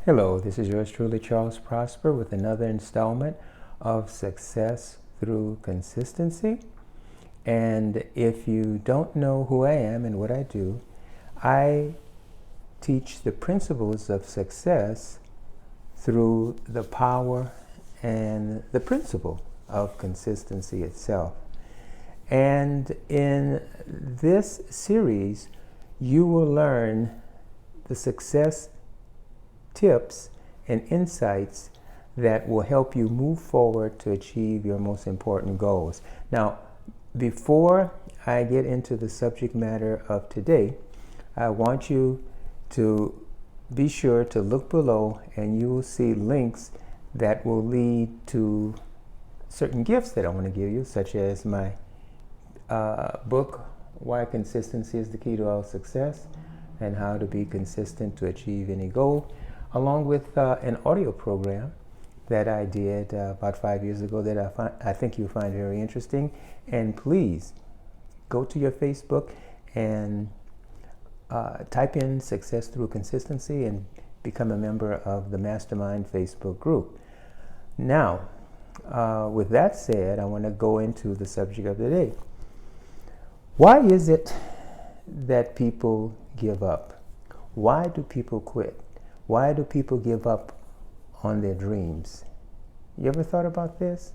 Hello, this is yours truly, Charles Prosper, with another installment of Success Through Consistency. And if you don't know who I am and what I do, I teach the principles of success through the power and the principle of consistency itself. And in this series, you will learn the success tips and insights that will help you move forward to achieve your most important goals. Now, before I get into the subject matter of today, I want you to be sure to look below, and you will see links that will lead to certain gifts that I want to give you, such as my book, Why Consistency is the Key to All Success, and How to Be Consistent to Achieve Any Goal, along with an audio program that I did about 5 years ago that I think you'll find very interesting. And please go to your Facebook and type in Success Through Consistency and become a member of the Mastermind Facebook group. Now, with that said, I want to go into the subject of the day. Why is it that people give up? Why do people quit? Why do people give up on their dreams? You ever thought about this?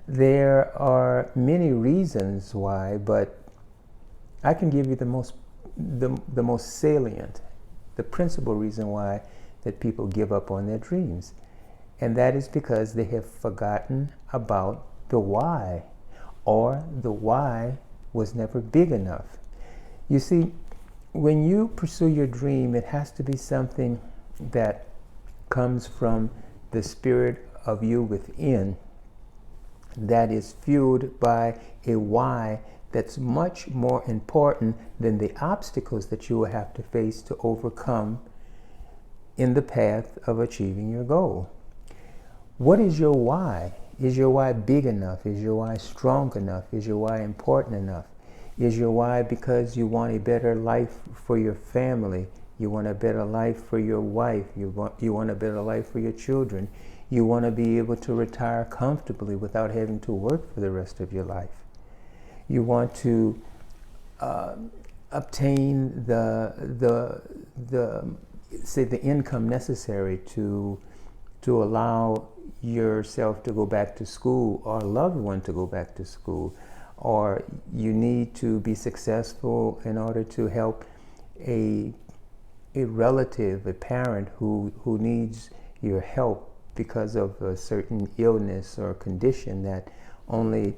There are many reasons why, but I can give you the most salient, the principal reason why that people give up on their dreams. And that is because they have forgotten about the why, or the why was never big enough. You see, when you pursue your dream, it has to be something that comes from the spirit of you within, that is fueled by a why that's much more important than the obstacles that you will have to face to overcome in the path of achieving your goal. What is your why? Is your why big enough? Is your why strong enough? Is your why important enough? Is your why because you want a better life for your family? You want a better life for your wife. You want a better life for your children. You want to be able to retire comfortably without having to work for the rest of your life. You want to obtain the income necessary to allow yourself to go back to school, or a loved one to go back to school, or you need to be successful in order to help a relative, a parent who needs your help because of a certain illness or condition that only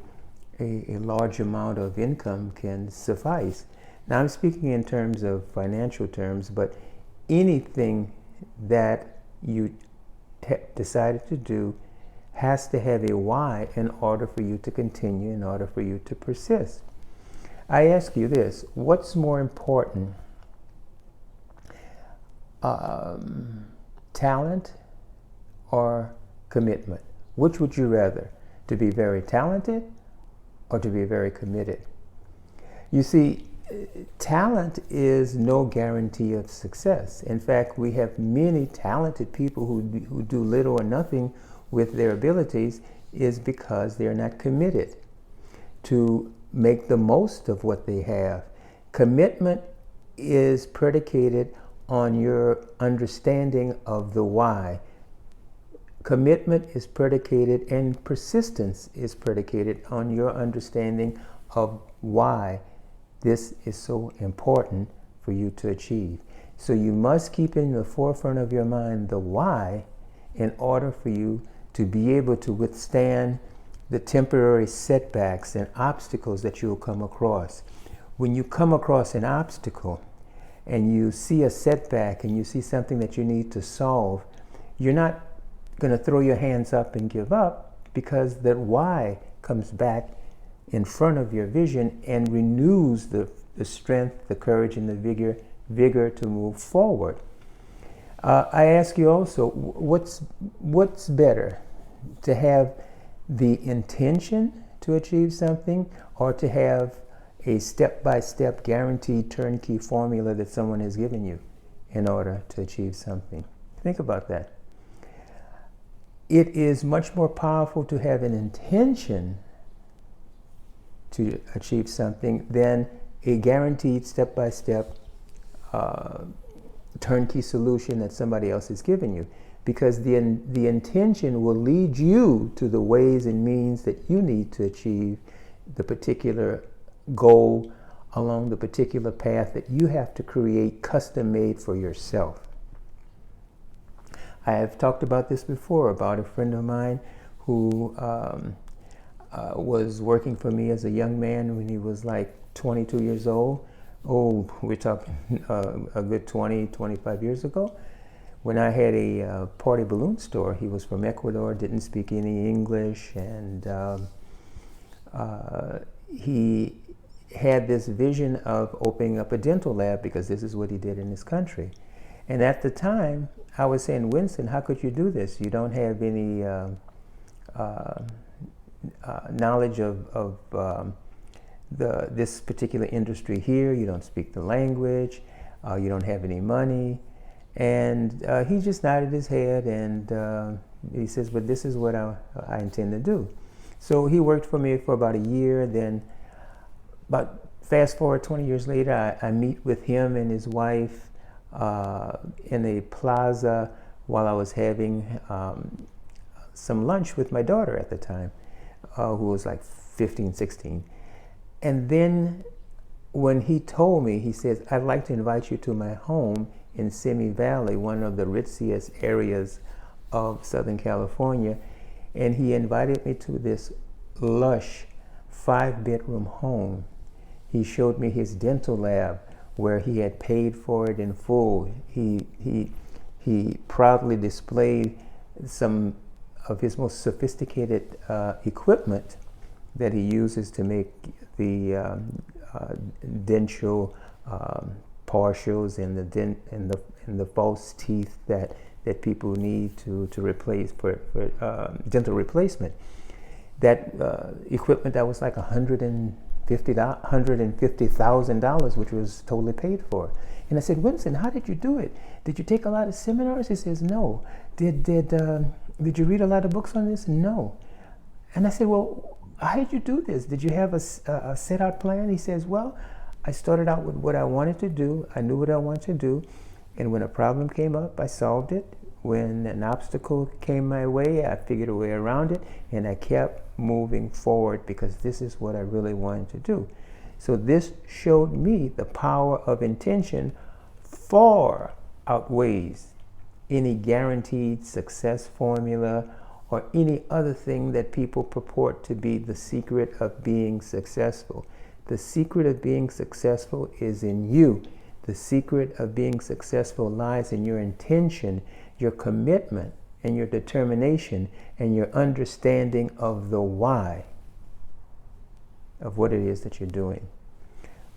a large amount of income can suffice. Now, I'm speaking in terms of financial terms, but anything that you decided to do has to have a why in order for you to continue, in order for you to persist. I ask you this: what's more important, talent or commitment? Which would you rather, to be very talented or to be very committed? You see, talent is no guarantee of success. In fact, we have many talented people who do little or nothing with their abilities, is because they're not committed to make the most of what they have. Commitment is predicated on your understanding of the why. Commitment is predicated, and persistence is predicated on your understanding of why this is so important for you to achieve. So you must keep in the forefront of your mind the why in order for you to be able to withstand the temporary setbacks and obstacles that you will come across. When you come across an obstacle and you see a setback and you see something that you need to solve, you're not going to throw your hands up and give up, because that why comes back in front of your vision and renews the strength, the courage, and the vigor to move forward. I ask you also, what's better, to have the intention to achieve something, or to have a step-by-step guaranteed turnkey formula that someone has given you in order to achieve something? Think about that. It is much more powerful to have an intention to achieve something than a guaranteed step-by-step turnkey solution that somebody else is giving you, because the intention will lead you to the ways and means that you need to achieve the particular goal along the particular path that you have to create custom made for yourself. I have talked about this before, about a friend of mine who was working for me as a young man when he was like 22 years old. Oh, we're talking a good 20, 25 years ago. When I had a party balloon store, he was from Ecuador, didn't speak any English, and he had this vision of opening up a dental lab because this is what he did in his country. And at the time, I was saying, Winston, how could you do this? You don't have any knowledge of this particular industry here. You don't speak the language. You don't have any money. And he just nodded his head, and he says, but this is what I intend to do. So he worked for me for about a year. Then, but fast forward 20 years later, I meet with him and his wife in a plaza while I was having some lunch with my daughter at the time, who was like 15, 16. And then when he told me, he says, I'd like to invite you to my home in Simi Valley, one of the ritziest areas of Southern California. And he invited me to this lush 5-bedroom home. He showed me his dental lab where he had paid for it in full. He proudly displayed some of his most sophisticated equipment that he uses to make the dental partials and the false teeth that people need to replace for dental replacement. That equipment that was like $150,000, which was totally paid for. And I said, Winston, how did you do it? Did you take a lot of seminars? He says, no. Did you read a lot of books on this? No. And I said, well, how did you do this? Did you have a set out plan? He says, well, I started out with what I wanted to do. I knew what I wanted to do. And when a problem came up, I solved it. When an obstacle came my way, I figured a way around it, and I kept moving forward because this is what I really wanted to do. So this showed me the power of intention far outweighs any guaranteed success formula or any other thing that people purport to be the secret of being successful. The secret of being successful is in you. The secret of being successful lies in your intention, your commitment, and your determination, and your understanding of the why of what it is that you're doing.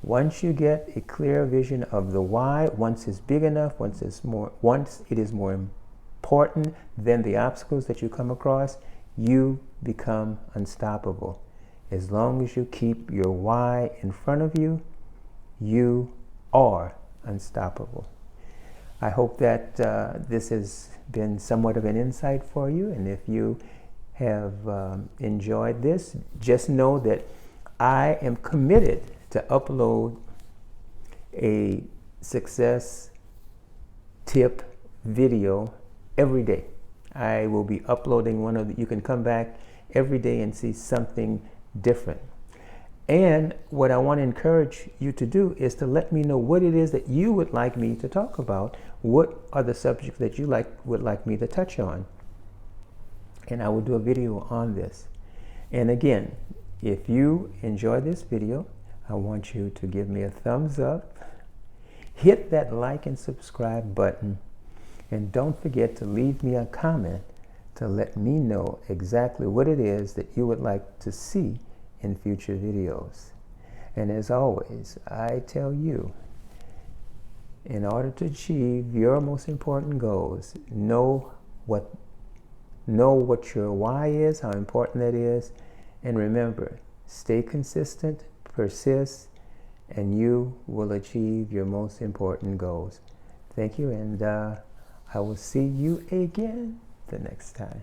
Once you get a clear vision of the why, once it's big enough, once it is more important than the obstacles that you come across, you become unstoppable. As long as you keep your why in front of you, you are unstoppable. I hope that this has been somewhat of an insight for you, and if you have enjoyed this, just know that I am committed to upload a success tip video every day. I will be uploading one of the, you can come back every day and see something different. And what I want to encourage you to do is to let me know what it is that you would like me to talk about. What are the subjects that you would like me to touch on? And I will do a video on this. And again, if you enjoy this video, I want you to give me a thumbs up, hit that like and subscribe button, and don't forget to leave me a comment to let me know exactly what it is that you would like to see in future videos. And as always, I tell you, in order to achieve your most important goals, know what your why is, how important that is, and remember, stay consistent, persist, and you will achieve your most important goals. Thank you, and I will see you again the next time.